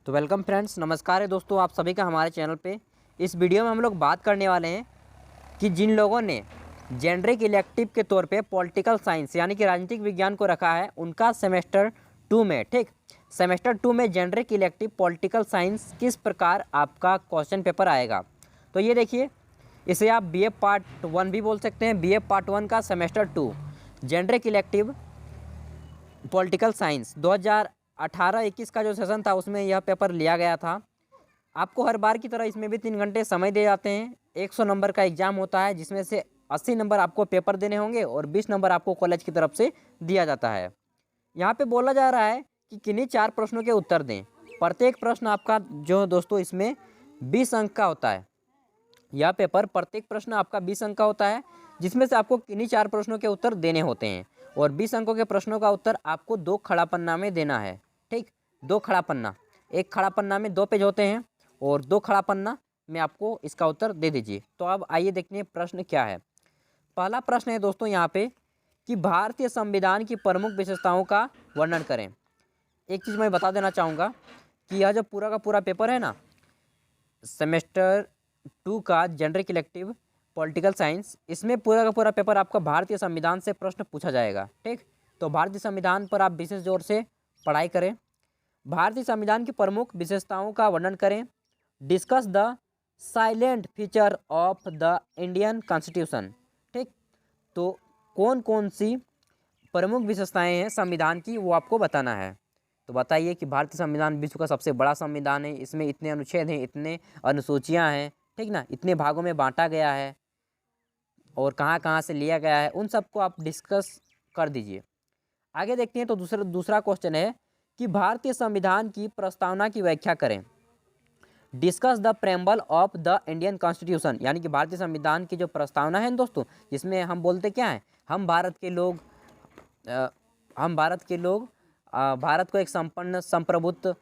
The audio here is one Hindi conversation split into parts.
तो वेलकम फ्रेंड्स, नमस्कार है दोस्तों, आप सभी का हमारे चैनल पे। इस वीडियो में हम लोग बात करने वाले हैं कि जिन लोगों ने जेनरिक इलेक्टिव के तौर पे पॉलिटिकल साइंस यानी कि राजनीतिक विज्ञान को रखा है, उनका सेमेस्टर 2 में सेमेस्टर 2 में जेनरिक इलेक्टिव पॉलिटिकल साइंस किस प्रकार आपका क्वेश्चन पेपर आएगा। तो ये देखिए, इसे आप BA पार्ट 1 भी बोल सकते हैं। BA पार्ट 1 का semester 2 generic elective political science 2018-21 का जो सेशन था उसमें यह पेपर लिया गया था। आपको हर बार की तरह इसमें भी 3 घंटे समय दिए जाते हैं। 100 नंबर का एग्ज़ाम होता है, जिसमें से 80 नंबर आपको पेपर देने होंगे और 20 नंबर आपको कॉलेज की तरफ से दिया जाता है। यहाँ पे बोला जा रहा है कि किन्हीं 4 प्रश्नों के उत्तर दें। प्रत्येक प्रश्न आपका जो दोस्तों इसमें 20 अंक का होता है। यह पेपर प्रत्येक प्रश्न आपका 20 अंक का होता है, जिसमें से आपको किन्हीं 4 प्रश्नों के उत्तर देने होते हैं और 20 अंकों के प्रश्नों का उत्तर आपको 2 खड़ा पन्ना में देना है। ठीक, 2 खड़ा पन्ना, एक खड़ा पन्ना में 2 पेज होते हैं और 2 खड़ा पन्ना में आपको इसका उत्तर दे दीजिए। तो अब आइए देखते हैं प्रश्न क्या है। पहला प्रश्न है दोस्तों यहाँ पे कि भारतीय संविधान की प्रमुख विशेषताओं का वर्णन करें। एक चीज़ मैं बता देना चाहूँगा कि यह जो पूरा का पूरा पेपर है ना, सेमेस्टर 2 का जेनरिक इलेक्टिव पॉलिटिकल साइंस, इसमें पूरा का पूरा पेपर आपका भारतीय संविधान से प्रश्न पूछा जाएगा। ठीक, तो भारतीय संविधान पर आप विशेष जोर से पढ़ाई करें। भारतीय संविधान की प्रमुख विशेषताओं का वर्णन करें। Discuss the silent feature of the Indian constitution. ठीक, तो कौन कौन सी प्रमुख विशेषताएं हैं संविधान की, वो आपको बताना है। तो बताइए कि भारतीय संविधान विश्व का सबसे बड़ा संविधान है, इसमें इतने अनुच्छेद हैं, इतने अनुसूचियां हैं, ठीक ना, इतने भागों में बांटा गया है और कहाँ कहाँ से लिया गया है, उन सबको आप डिस्कस कर दीजिए। आगे देखते हैं। तो दूसरा क्वेश्चन है कि भारतीय संविधान की प्रस्तावना की व्याख्या करें। Discuss the preamble of the Indian constitution, यानी कि भारतीय संविधान की जो प्रस्तावना है दोस्तों, जिसमें हम बोलते क्या हैं, हम भारत के लोग भारत को एक संपन्न संप्रभुत्व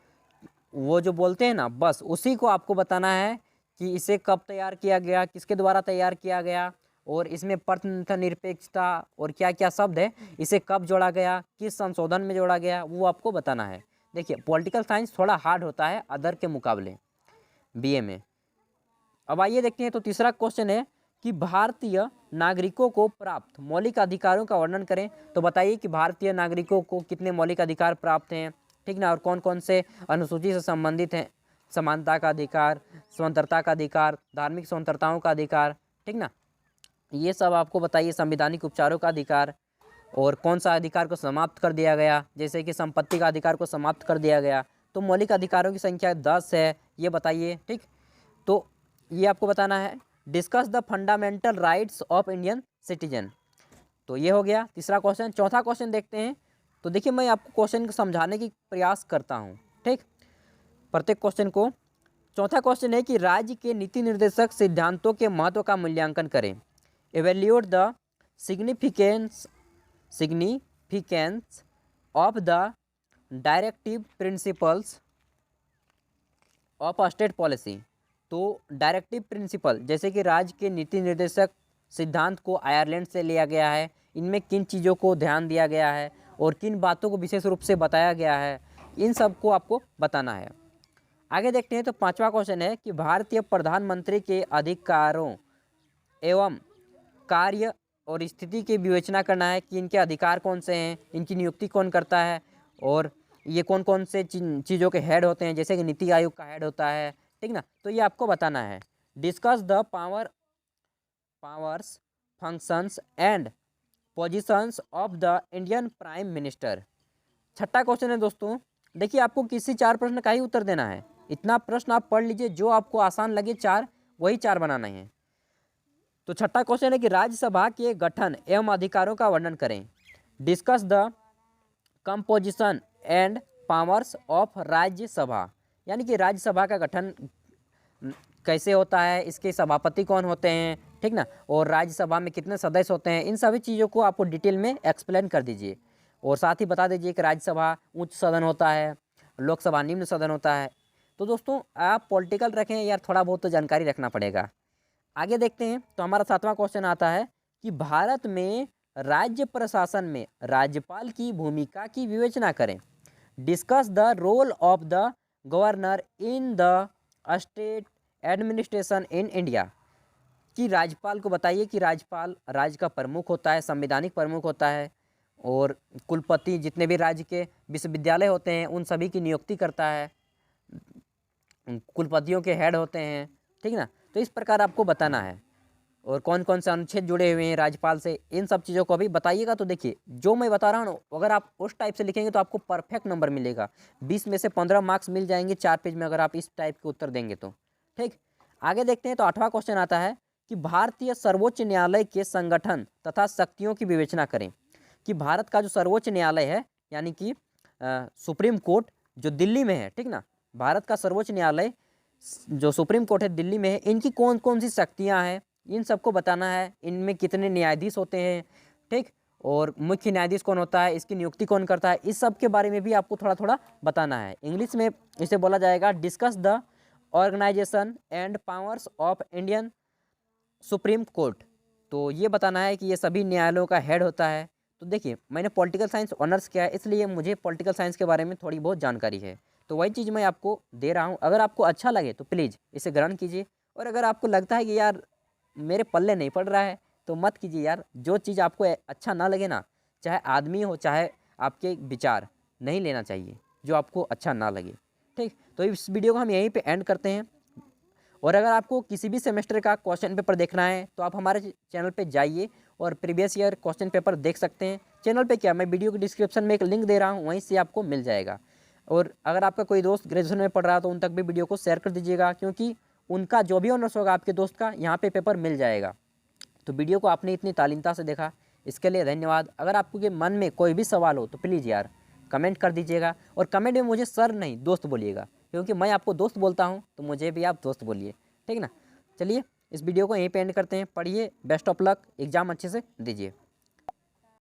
वो जो बोलते हैं ना, बस उसी को आपको बताना है कि इसे कब तैयार किया गया, किसके द्वारा तैयार किया गया और इसमें निरपेक्षता और क्या क्या शब्द है, इसे कब जोड़ा गया, किस संशोधन में जोड़ा गया, वो आपको बताना है। देखिए, पॉलिटिकल साइंस थोड़ा हार्ड होता है अदर के मुकाबले BA में। अब आइए देखते हैं। तो तीसरा क्वेश्चन है कि भारतीय नागरिकों को प्राप्त मौलिक अधिकारों का वर्णन करें। तो बताइए कि भारतीय नागरिकों को कितने मौलिक अधिकार प्राप्त हैं, ठीक ना, और कौन कौन से अनुसूची से संबंधित हैं। समानता का अधिकार, स्वतंत्रता का अधिकार, धार्मिक स्वतंत्रताओं का अधिकार, ठीक ना, ये सब आपको बताइए। संवैधानिक उपचारों का अधिकार और कौन सा अधिकार को समाप्त कर दिया गया, जैसे कि संपत्ति का अधिकार को समाप्त कर दिया गया। तो मौलिक अधिकारों की संख्या 10 है, ये बताइए। ठीक, तो ये आपको बताना है। Discuss the fundamental rights of Indian citizen, तो ये हो गया तीसरा क्वेश्चन। चौथा क्वेश्चन देखते हैं। तो देखिए, मैं आपको क्वेश्चन को समझाने की प्रयास करता हूँ, ठीक, प्रत्येक क्वेश्चन को। चौथा क्वेश्चन है कि राज्य के नीति निर्देशक सिद्धांतों के महत्व का मूल्यांकन करें। Evaluate the significance of the directive principles of state policy. तो डायरेक्टिव प्रिंसिपल जैसे कि राज्य के नीति निर्देशक सिद्धांत को आयरलैंड से लिया गया है, इनमें किन चीज़ों को ध्यान दिया गया है और किन बातों को विशेष रूप से बताया गया है, इन सब को आपको बताना है। आगे देखते हैं। तो पांचवा क्वेश्चन है कि भारतीय प्रधानमंत्री के अधिकारों एवं कार्य और स्थिति की विवेचना करना है कि इनके अधिकार कौन से हैं, इनकी नियुक्ति कौन करता है और ये कौन कौन से चीज़ों के हेड होते हैं, जैसे कि नीति आयोग का हेड होता है, ठीक ना, तो ये आपको बताना है। Discuss the powers, functions and positions of the Indian prime minister. छठा क्वेश्चन है दोस्तों, देखिए, आपको किसी 4 प्रश्न का ही उत्तर देना है। इतना प्रश्न आप पढ़ लीजिए, जो आपको आसान लगे 4 वही 4 बनाना है। तो छठा क्वेश्चन है कि राज्यसभा के गठन एवं अधिकारों का वर्णन करें। Discuss the composition and powers of Rajya Sabha, यानी कि राज्यसभा का गठन कैसे होता है, इसके सभापति कौन होते हैं, ठीक ना, और राज्यसभा में कितने सदस्य होते हैं, इन सभी चीज़ों को आपको डिटेल में एक्सप्लेन कर दीजिए। और साथ ही बता दीजिए कि राज्यसभा उच्च सदन होता है, लोकसभा निम्न सदन होता है। तो दोस्तों, आप पॉलिटिकल रखें यार, थोड़ा बहुत तो जानकारी रखना पड़ेगा। आगे देखते हैं। तो हमारा 7वां क्वेश्चन आता है कि भारत में राज्य प्रशासन में राज्यपाल की भूमिका की विवेचना करें। Discuss the role of the governor in the state administration in India. कि राज्यपाल को बताइए कि राज्यपाल राज्य का प्रमुख होता है, संवैधानिक प्रमुख होता है, और कुलपति जितने भी राज्य के विश्वविद्यालय होते हैं उन सभी की नियुक्ति करता है, कुलपतियों के हेड होते हैं, ठीक ना। तो इस प्रकार आपको बताना है, और कौन कौन से अनुच्छेद जुड़े हुए हैं राज्यपाल से, इन सब चीज़ों को अभी बताइएगा। तो देखिए जो मैं बता रहा हूँ ना, अगर आप उस टाइप से लिखेंगे तो आपको परफेक्ट नंबर मिलेगा, 20 में से 15 मार्क्स मिल जाएंगे 4 पेज में, अगर आप इस टाइप के उत्तर देंगे तो। ठीक, आगे देखते हैं। तो 8वां क्वेश्चन आता है कि भारतीय सर्वोच्च न्यायालय के संगठन तथा शक्तियों की विवेचना करें। कि भारत का जो सर्वोच्च न्यायालय है, यानी कि सुप्रीम कोर्ट जो दिल्ली में है, ठीक ना, भारत का सर्वोच्च न्यायालय जो सुप्रीम कोर्ट है दिल्ली में है, इनकी कौन कौन सी शक्तियां हैं, इन सबको बताना है। इनमें कितने न्यायाधीश होते हैं, ठीक, और मुख्य न्यायाधीश कौन होता है, इसकी नियुक्ति कौन करता है, इस सब के बारे में भी आपको थोड़ा थोड़ा बताना है। इंग्लिश में इसे बोला जाएगा discuss the organisation and powers of Indian Supreme Court. तो ये बताना है कि ये सभी न्यायालयों का हेड होता है। तो देखिए मैंने पॉलिटिकल साइंस ऑनर्स किया है, इसलिए मुझे पॉलिटिकल साइंस के बारे में थोड़ी बहुत जानकारी है, तो वही चीज़ मैं आपको दे रहा हूँ। अगर आपको अच्छा लगे तो प्लीज़ इसे ग्रहण कीजिए, और अगर आपको लगता है कि यार मेरे पल्ले नहीं पड़ रहा है तो मत कीजिए यार। जो चीज़ आपको अच्छा ना लगे ना, चाहे आदमी हो चाहे आपके विचार, नहीं लेना चाहिए जो आपको अच्छा ना लगे। ठीक, तो इस वीडियो को हम यहीं पे एंड करते हैं। और अगर आपको किसी भी सेमेस्टर का क्वेश्चन पेपर देखना है तो आप हमारे चैनल पे जाइए और प्रीवियस ईयर क्वेश्चन पेपर देख सकते हैं। चैनल पे क्या, मैं वीडियो के डिस्क्रिप्शन में एक लिंक दे रहा हूँ, वहीं से आपको मिल जाएगा। और अगर आपका कोई दोस्त ग्रेजुएशन में पढ़ रहा है तो उन तक भी वीडियो को शेयर कर दीजिएगा, क्योंकि उनका जो भी ऑनर्स होगा आपके दोस्त का, यहाँ पे पेपर मिल जाएगा। तो वीडियो को आपने इतनी तालीमता से देखा, इसके लिए धन्यवाद। अगर आपके मन में कोई भी सवाल हो तो प्लीज़ यार कमेंट कर दीजिएगा, और कमेंट में मुझे सर नहीं दोस्त बोलिएगा, क्योंकि मैं आपको दोस्त बोलता हूँ तो मुझे भी आप दोस्त बोलिए, ठीक ना। चलिए इस वीडियो को यहीं पे एंड करते हैं। पढ़िए, बेस्ट ऑफ लक, एग्ज़ाम अच्छे से दीजिए।